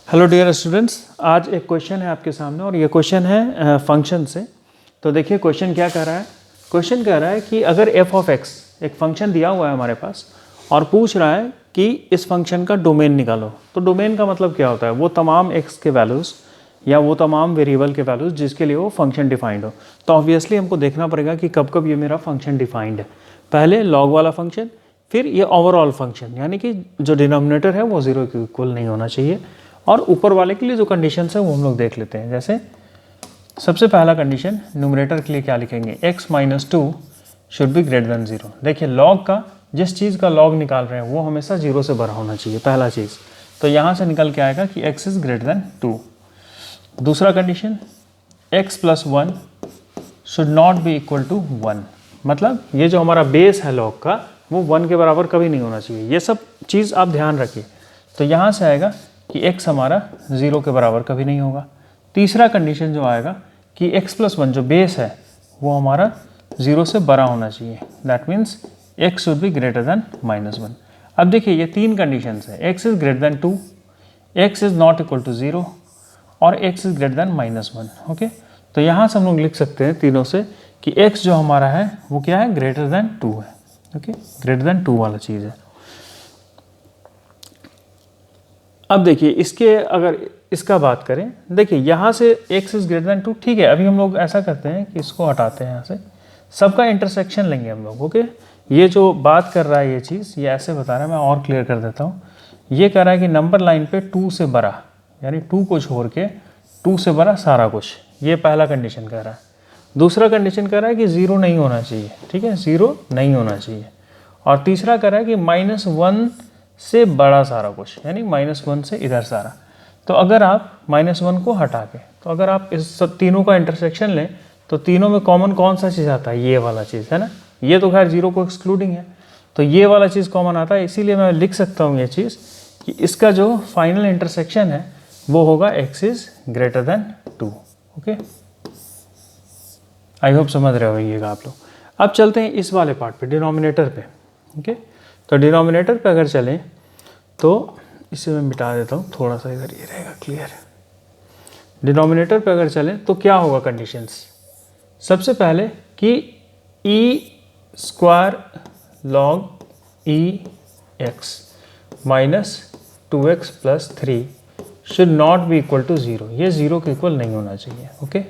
Hello dear students, आज एक question है आपके सामने और ये क्वेश्चन है फंक्शन से। तो देखिए क्वेश्चन क्या कह रहा है। क्वेश्चन कह रहा है कि अगर f ऑफ x एक फंक्शन दिया हुआ है हमारे पास और पूछ रहा है कि इस फंक्शन का डोमेन निकालो। तो डोमेन का मतलब क्या होता है, वो तमाम x के वैल्यूज़ या वो तमाम वेरिएबल के वैल्यूज़ जिसके लिए वो फंक्शन डिफाइंड हो। तो ऑब्वियसली हमको देखना पड़ेगा कि कब कब ये मेरा फंक्शन डिफाइंड है। पहले लॉग वाला फंक्शन, फिर ये ओवरऑल फंक्शन, यानी कि जो डिनोमिनेटर है वो 0 के इक्वल नहीं होना चाहिए। और ऊपर वाले के लिए जो कंडीशंस है वो हम लोग देख लेते हैं। जैसे सबसे पहला कंडीशन न्यूमरेटर के लिए क्या लिखेंगे, x minus 2 should be greater then 0। देखिए लॉग का, जिस चीज़ का लॉग निकाल रहे हैं वो हमेशा 0 से बड़ा होना चाहिए, पहला चीज़। तो यहाँ से निकल के आएगा कि x इज़ ग्रेटर देन 2। दूसरा condition, x plus 1 should not be equal to 1। मतलब ये जो हमारा बेस है लॉग का वो 1 के बराबर कभी नहीं होना चाहिए। ये सब चीज़ आप ध्यान रखिए। तो यहाँ से आएगा कि x हमारा 0 के बराबर कभी नहीं होगा। तीसरा कंडीशन जो आएगा कि x प्लस 1 जो बेस है वो हमारा 0 से बड़ा होना चाहिए। That means x should be greater than -1। अब देखिए ये तीन कंडीशंस है, x is greater than 2, x is not equal to 0 और x is greater than -1। Okay, तो यहाँ से हम लोग लिख सकते हैं तीनों से कि x जो हमारा है वो क्या है, ग्रेटर देन 2 है। ओके, ग्रेटर देन 2 वाला चीज़ है। अब देखिए इसके, अगर इसका बात करें, देखिए यहाँ से x इज़ ग्रेटर देन 2, ठीक है। अभी हम लोग ऐसा करते हैं कि इसको हटाते हैं यहाँ से, सबका इंटरसेक्शन लेंगे हम लोग। ओके, ये जो बात कर रहा है ये चीज़, ये ऐसे बता रहा है, मैं और क्लियर कर देता हूँ। ये कह रहा है कि नंबर लाइन पे 2 से बड़ा, यानी 2 को छोड़ के 2 से बड़ा सारा कुछ, ये पहला कंडीशन कह रहा है। दूसरा कंडीशन कह रहा है कि 0 नहीं होना चाहिए, ठीक है, 0 नहीं होना चाहिए। और तीसरा कह रहा है कि -1 से बड़ा सारा कुछ, यानी -1 से इधर सारा। तो अगर आप -1 को हटा के, तो अगर आप इस सब तीनों का इंटरसेक्शन लें तो तीनों में कॉमन कौन सा चीज़ आता है, ये वाला चीज़ है ना। ये तो खैर 0 को एक्सक्लूडिंग है, तो ये वाला चीज़ कॉमन आता है। इसीलिए मैं लिख सकता हूँ ये चीज़ कि इसका जो फाइनल इंटरसेक्शन है वो होगा x is greater than 2। Okay, I hope समझ रहे होइएगा आप लोग। अब चलते हैं इस वाले पार्ट पे, डिनोमिनेटर पे। ओके, तो डिनोमिनेटर पे अगर चलें तो इसे मैं मिटा देता हूँ, थोड़ा सा इधर ये रहेगा क्लियर। डिनोमिनेटर पे अगर चलें तो क्या होगा कंडीशंस, सबसे पहले कि e square log e x minus 2x plus 3 should not be equal to 0। ये 0 के इक्वल नहीं होना चाहिए। ओके,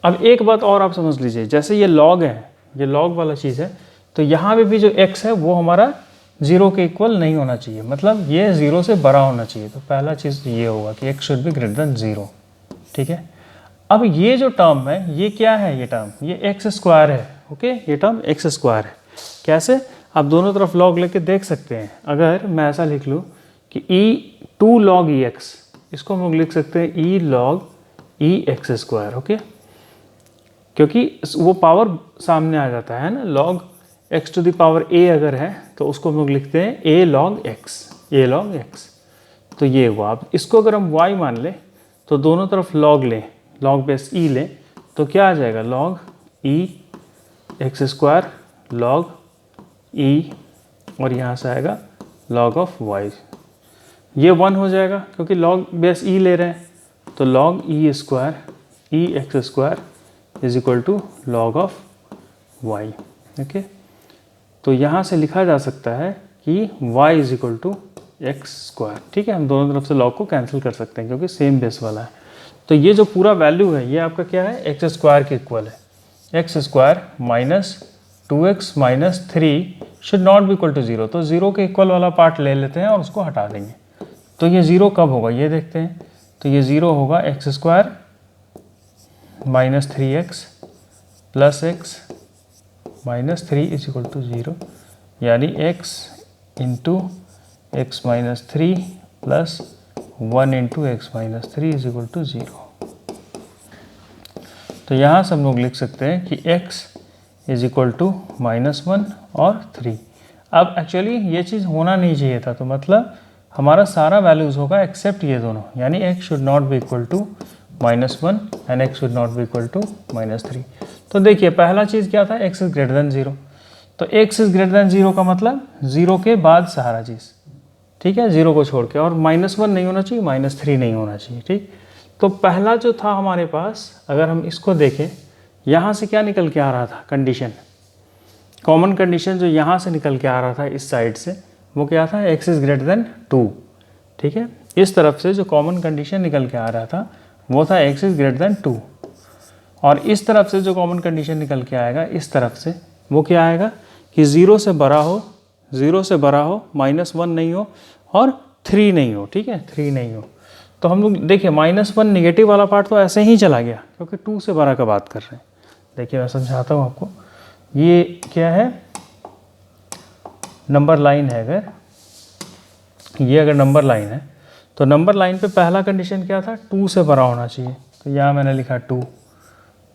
अब एक बात और आप समझ लीजिए, जैसे ये लॉग है, ये लॉग वाला चीज़ है, तो यहाँ पे भी जो x है वो हमारा 0 के इक्वल नहीं होना चाहिए, मतलब ये 0 से बड़ा होना चाहिए। तो पहला चीज़ ये होगा कि x should be greater then 0। ठीक है, अब ये जो टर्म है ये क्या है, ये टर्म ये एक्स स्क्वायर है। ओके, ये टर्म एक्स स्क्वायर है। कैसे, आप दोनों तरफ लॉग लेके देख सकते हैं। अगर मैं ऐसा लिख लूँ कि e 2 log e x, इसको हम लोग लिख सकते हैं e log e x square. Okay, क्योंकि वो पावर सामने आ जाता है ना, log x to the power a अगर है तो उसको हम लोग लिखते हैं a log x। तो ये हुआ। अब इसको अगर हम y मान लें तो दोनों तरफ लॉग लें, लॉग बेस e लें, तो क्या आ जाएगा, log e x square log e, और यहाँ से आएगा लॉग ऑफ y। ये 1 हो जाएगा क्योंकि लॉग बेस e ले रहे हैं, तो log e square e x square is equal to log of y। Okay, तो यहाँ से लिखा जा सकता है कि y is equal to x square. ठीक है, हम दोनों तरफ से लॉग को कैंसिल कर सकते हैं क्योंकि सेम बेस वाला है। तो ये जो पूरा वैल्यू है ये आपका क्या है, एक्स स्क्वायर के इक्वल है। X square minus 2x minus 3 should not be equal to 0। तो 0 के इक्वल वाला पार्ट ले लेते हैं और उसको हटा देंगे। तो ये 0 कब होगा ये देखते हैं। तो ये 0 होगा x square minus 3x plus x minus 3 is equal to 0, यानी x into x minus 3 plus 1 into x minus 3 is equal to 0। तो यहाँ से हम लोग लिख सकते हैं कि x इज इक्वल टू -1 और 3। अब एक्चुअली ये चीज़ होना नहीं चाहिए था, तो मतलब हमारा सारा वैल्यूज़ होगा एक्सेप्ट ये दोनों, यानी x should not be equal to -1 and x should not be equal to -3। तो देखिए पहला चीज़ क्या था, x इज़ ग्रेटर देन 0। तो x इज़ ग्रेटर देन 0 का मतलब 0 के बाद सारा चीज़। ठीक है, 0 को छोड़ के, और -1 नहीं होना चाहिए, -3 नहीं होना चाहिए। ठीक, तो पहला जो था हमारे पास, अगर हम इसको देखें, यहाँ से क्या निकल के आ रहा था कंडीशन, कॉमन कंडीशन जो यहाँ से निकल के आ रहा था इस साइड से, वो क्या था, x इज़ ग्रेटर देन 2। ठीक है, इस तरफ से जो कॉमन कंडीशन निकल के आ रहा था वो था x इज़ ग्रेटर देन 2, और इस तरफ से जो कॉमन कंडीशन निकल के आएगा इस तरफ से, वो क्या आएगा कि 0 से बड़ा हो, 0 से बड़ा हो, -1 नहीं हो और 3 नहीं हो। ठीक है, 3 नहीं हो। तो हम लोग देखिए -1 नेगेटिव वाला पार्ट तो ऐसे ही चला गया, क्योंकि 2 से बड़ा का बात कर रहे हैं। देखिए मैं समझाता हूँ आपको, ये क्या है, नंबर लाइन है। अगर ये अगर नंबर लाइन है तो नंबर लाइन पे पहला कंडीशन क्या था, 2 से बड़ा होना चाहिए। तो यहाँ मैंने लिखा 2,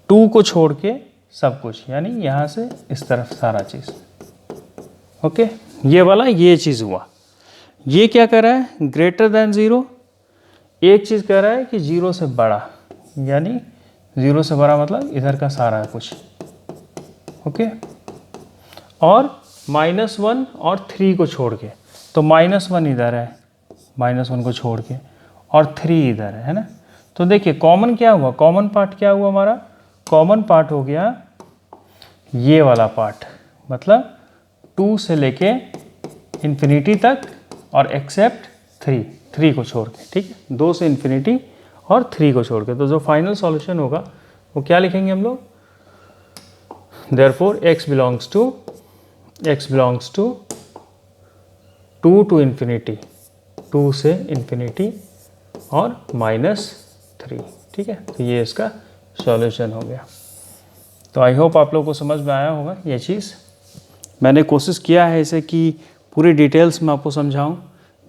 2 को छोड़ के सब कुछ, यानी यहाँ से इस तरफ सारा चीज़। ओके, ये वाला ये चीज़ हुआ। ये क्या कर रहा है, ग्रेटर देन 0, एक चीज़ कह रहा है कि 0 से बड़ा, यानी 0 से बड़ा मतलब इधर का सारा कुछ। ओके, और -1 और 3 को छोड़ के, तो -1 इधर है, -1 को छोड़ के, और 3 इधर है ना। तो देखिए कॉमन क्या हुआ, कॉमन पार्ट क्या हुआ हमारा, कॉमन पार्ट हो गया ये वाला पार्ट, मतलब 2 से लेके इन्फिनिटी तक और एक्सेप्ट 3 को छोड़ के। ठीक है, 2 से इन्फिनिटी और 3 को छोड़ के। तो जो फाइनल सॉल्यूशन होगा वो क्या लिखेंगे हम लोग, therefore x belongs to 2 to infinity, 2 से इन्फिनिटी और -3। ठीक है, तो ये इसका सॉल्यूशन हो गया। तो आई होप आप लोगों को समझ में आया होगा ये चीज़। मैंने कोशिश किया है इसे कि पूरी डिटेल्स में आपको समझाऊं,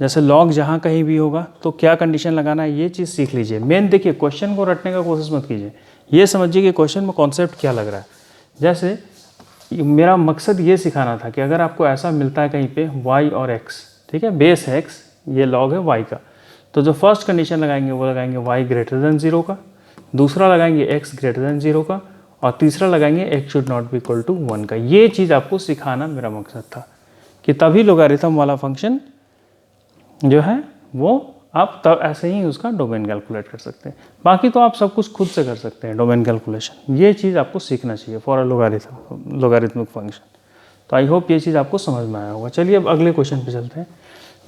जैसे लॉग जहाँ कहीं भी होगा तो क्या कंडीशन लगाना है, ये चीज़ सीख लीजिए। मेन देखिए, क्वेश्चन को रटने का कोशिश मत कीजिए, ये समझिए कि क्वेश्चन में कॉन्सेप्ट क्या लग रहा है। जैसे मेरा मकसद ये सिखाना था कि अगर आपको ऐसा मिलता है कहीं पे y और x, ठीक है, बेस है x, ये लॉग है y का, तो जो फर्स्ट कंडीशन लगाएंगे वो लगाएंगे y ग्रेटर देन 0 का, दूसरा लगाएंगे x ग्रेटर देन 0 का, और तीसरा लगाएंगे x should not be equal to 1 का। ये चीज़ आपको सिखाना मेरा मकसद था कि तभी लोगारिथम वाला फंक्शन जो है वो आप तब ऐसे ही उसका डोमेन कैलकुलेट कर सकते हैं। बाकी तो आप सब कुछ खुद से कर सकते हैं डोमेन कैलकुलेशन, ये चीज़ आपको सीखना चाहिए फॉर अ लोगारिथमिक फंक्शन। तो आई होप ये चीज़ आपको समझ में आया होगा। चलिए अब अगले क्वेश्चन पे चलते हैं।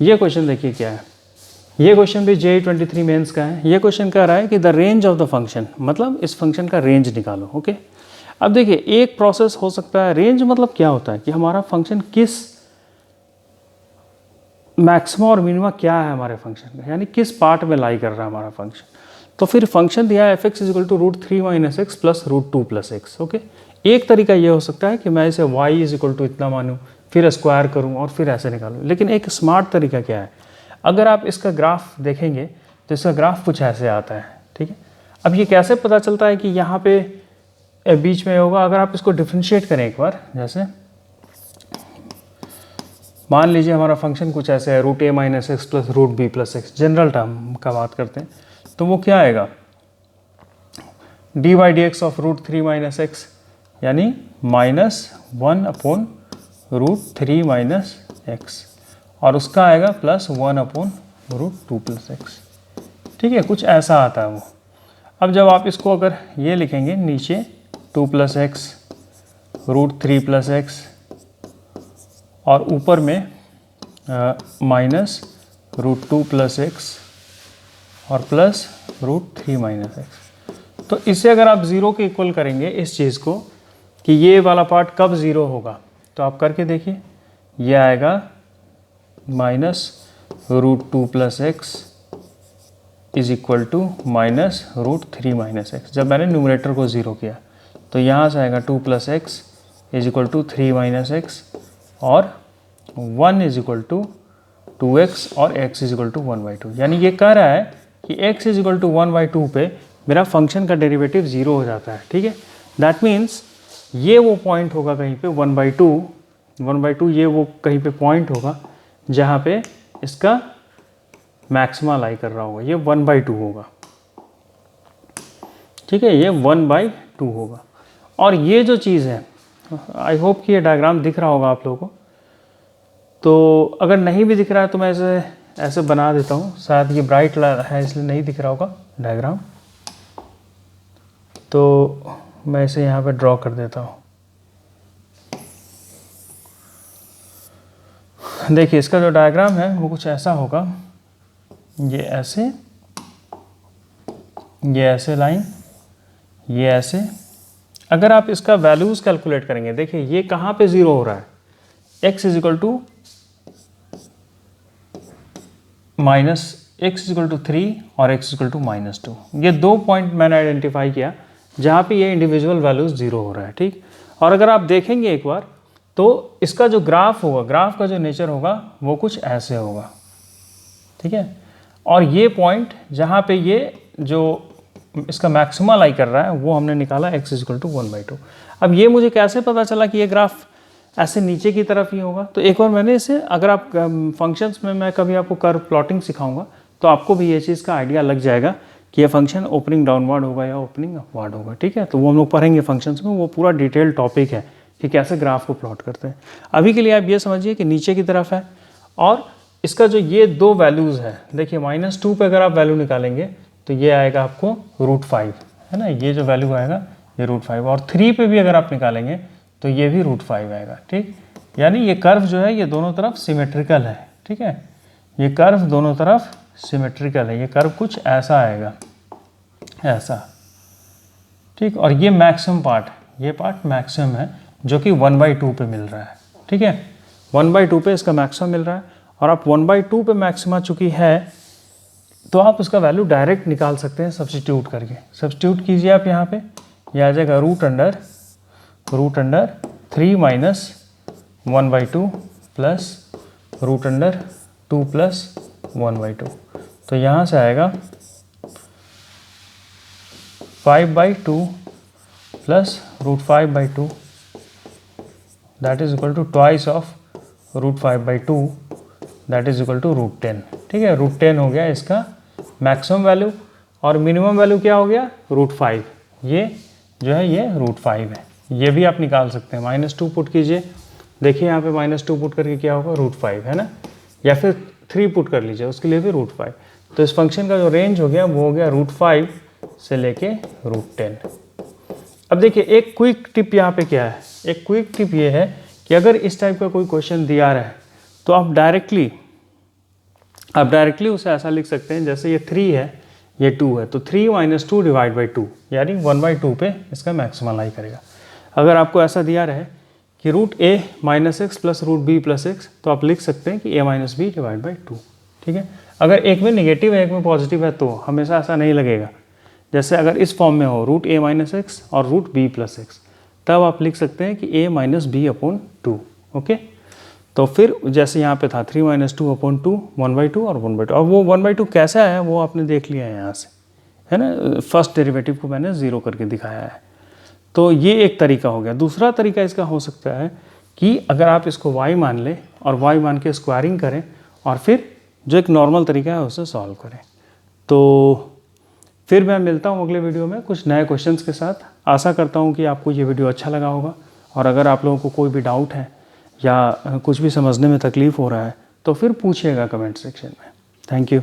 ये क्वेश्चन देखिए क्या है, ये क्वेश्चन भी JEE 23 मेंस का है। ये क्वेश्चन कह रहा है कि the range of the function, मतलब इस फंक्शन का रेंज निकालो। ओके, अब देखिए एक प्रोसेस हो सकता है, रेंज मतलब क्या होता है कि हमारा फंक्शन किस मैक्सिमा और मिनिमा क्या है हमारे फंक्शन का, यानी किस पार्ट में लाई कर रहा है हमारा फंक्शन। तो फिर फंक्शन दिया है f(x) is equal to √3 - x plus √2 plus x। Okay, एक तरीका ये हो सकता है कि मैं इसे y इज इक्वल टू इतना मानूँ, फिर स्क्वायर करूँ और फिर ऐसे निकालूँ। लेकिन एक स्मार्ट तरीका क्या है, अगर आप इसका ग्राफ देखेंगे तो इसका ग्राफ कुछ ऐसे आता है। ठीक है, अब ये कैसे पता चलता है कि यहाँ पे बीच में होगा, अगर आप इसको डिफ्रेंशिएट करें एक बार, जैसे मान लीजिए हमारा फंक्शन कुछ ऐसे है, √a - x plus √b plus x, general term का बात करते हैं, तो वो क्या आएगा, dy/dx ऑफ √3 - x, यानी -1/√3 - x, और उसका आएगा प्लस 1/√2 प्लस x। ठीक है, कुछ ऐसा आता है वो। अब जब आप इसको अगर ये लिखेंगे नीचे 2 + x √3 + x, और ऊपर में -√2 + x और प्लस √3 - x, तो इसे अगर आप 0 के इक्वल करेंगे इस चीज़ को कि ये वाला पार्ट कब 0 होगा, तो आप करके देखिए, ये आएगा -√2 + x is equal to -√3 - x। जब मैंने न्यूमरेटर को 0 किया तो यहाँ से आएगा 2 + x is equal to 3 - x, और 1 इज इक्वल टू 2x और x इज इक्वल टू 1/2। यानी ये कह रहा है कि x इज इक्वल टू 1/2 पे मेरा फंक्शन का डेरिवेटिव 0 हो जाता है। ठीक है, दैट मीन्स ये वो पॉइंट होगा कहीं पे 1/2 ये वो कहीं पे पॉइंट होगा जहाँ पे इसका मैक्सिमा लाई कर रहा होगा, ये 1/2 होगा। ठीक है, ये 1/2 होगा। और ये जो चीज़ है, आई होप कि ये डायग्राम दिख रहा होगा आप लोगों को। तो अगर नहीं भी दिख रहा है तो मैं इसे ऐसे बना देता हूँ, शायद ये ब्राइट है इसलिए नहीं दिख रहा होगा डायग्राम, तो मैं इसे यहाँ पे ड्रॉ कर देता हूँ। देखिए इसका जो डायग्राम है वो कुछ ऐसा होगा, ये ऐसे लाइन, ये ऐसे। अगर आप इसका वैल्यूज़ कैलकुलेट करेंगे, देखिए ये कहाँ पे ज़ीरो हो रहा है, x इजिकल टू -3 और x इजिकल टू -2। ये 2 पॉइंट मैंने आइडेंटिफाई किया जहाँ पे ये इंडिविजुअल वैल्यूज़ ज़ीरो हो रहा है, ठीक। और अगर आप देखेंगे एक बार तो इसका जो ग्राफ होगा, ग्राफ का जो नेचर होगा वो कुछ ऐसे होगा, ठीक है। और ये पॉइंट जहाँ पे ये जो इसका मैक्सिमा लाई कर रहा है वो हमने निकाला x इजिकल टू 1/2। अब ये मुझे कैसे पता चला कि ये ग्राफ ऐसे नीचे की तरफ ही होगा, तो एक बार मैंने इसे, अगर आप फंक्शंस में मैं कभी आपको कर्व प्लॉटिंग सिखाऊंगा तो आपको भी ये चीज़ का आइडिया लग जाएगा कि ये फंक्शन ओपनिंग डाउनवर्ड होगा या ओपनिंग अपवर्ड होगा, ठीक है। तो वो हम लोग पढ़ेंगे फंक्शंस में, वो पूरा डिटेल टॉपिक है कि कैसे ग्राफ को प्लॉट करते हैं। अभी के लिए आप ये समझिए कि नीचे की तरफ है, और इसका जो ये 2 वैल्यूज़ है, देखिए -2 पे अगर आप वैल्यू निकालेंगे तो ये आएगा आपको √5, है ना, ये जो वैल्यू आएगा ये √5, और 3 पे भी अगर आप निकालेंगे तो ये भी √5 आएगा, ठीक। यानी ये कर्व जो है ये दोनों तरफ सिमेट्रिकल है, ठीक है। ये कर्व दोनों तरफ सिमेट्रिकल है, ये कर्व कुछ ऐसा आएगा, ऐसा, ठीक। और ये मैक्सिमम पार्ट, ये पार्ट मैक्सिमम है जो कि 1/2 पे मिल रहा है, ठीक है। 1/2 पे इसका मैक्सिमम मिल रहा है, और आप 1/2 पे मैक्सिमा चूँकि है तो आप उसका वैल्यू डायरेक्ट निकाल सकते हैं सब्स्टिट्यूट करके। सब्स्टिट्यूट कीजिए आप यहाँ पे, ये आ जाएगा √3 - 1/2 प्लस √2 प्लस 1/2। तो यहाँ से आएगा 5/2 plus √5/2, that is equal to twice of √5/2, that is equal to √10, ठीक है। √10 हो गया इसका मैक्सिमम वैल्यू, और मिनिमम वैल्यू क्या हो गया, √5। ये जो है ये √5 है, ये भी आप निकाल सकते हैं। -2 पुट कीजिए, देखिए यहाँ पे -2 पुट करके क्या होगा, √5, है ना, या फिर 3 पुट कर लीजिए, उसके लिए भी √5। तो इस फंक्शन का जो रेंज हो गया वो हो गया √5 से लेके √10। अब देखिए एक क्विक टिप यहाँ पे क्या है, एक क्विक टिप ये है कि अगर इस टाइप का कोई क्वेश्चन दिया रहा है तो आप डायरेक्टली उसे ऐसा लिख सकते हैं, जैसे ये 3 है, ये 2 है, तो 3 - 2 डिवाइड बाई 2, यानी 1/2 पे इसका मैक्सिमम लाई करेगा। अगर आपको ऐसा दिया रहे कि √a - x plus √b plus x, तो आप लिख सकते हैं कि a - b डिवाइड बाई 2, ठीक है। अगर एक में निगेटिव है एक में पॉजिटिव है तो हमेशा ऐसा नहीं लगेगा। जैसे अगर इस फॉर्म में हो √a - x और √b प्लस x, तब आप लिख सकते हैं कि a - b/2, ओके। तो फिर जैसे यहाँ पे था 3 - 2/2, 1/2 और 1/2। अब वो 1/2 कैसा है वो आपने देख लिया है यहाँ से, है ना, फर्स्ट डेरिवेटिव को मैंने 0 करके दिखाया है। तो ये एक तरीका हो गया। दूसरा तरीका इसका हो सकता है कि अगर आप इसको y मान लें और y मान के स्क्वायरिंग करें और फिर जो एक नॉर्मल तरीका है उसे सॉल्व करें। तो फिर मैं मिलता हूँ अगले वीडियो में कुछ नए क्वेश्चंस के साथ। आशा करता हूँ कि आपको ये वीडियो अच्छा लगा होगा, और अगर आप लोगों को कोई भी डाउट है या कुछ भी समझने में तकलीफ़ हो रहा है तो फिर पूछिएगा कमेंट सेक्शन में। Thank you.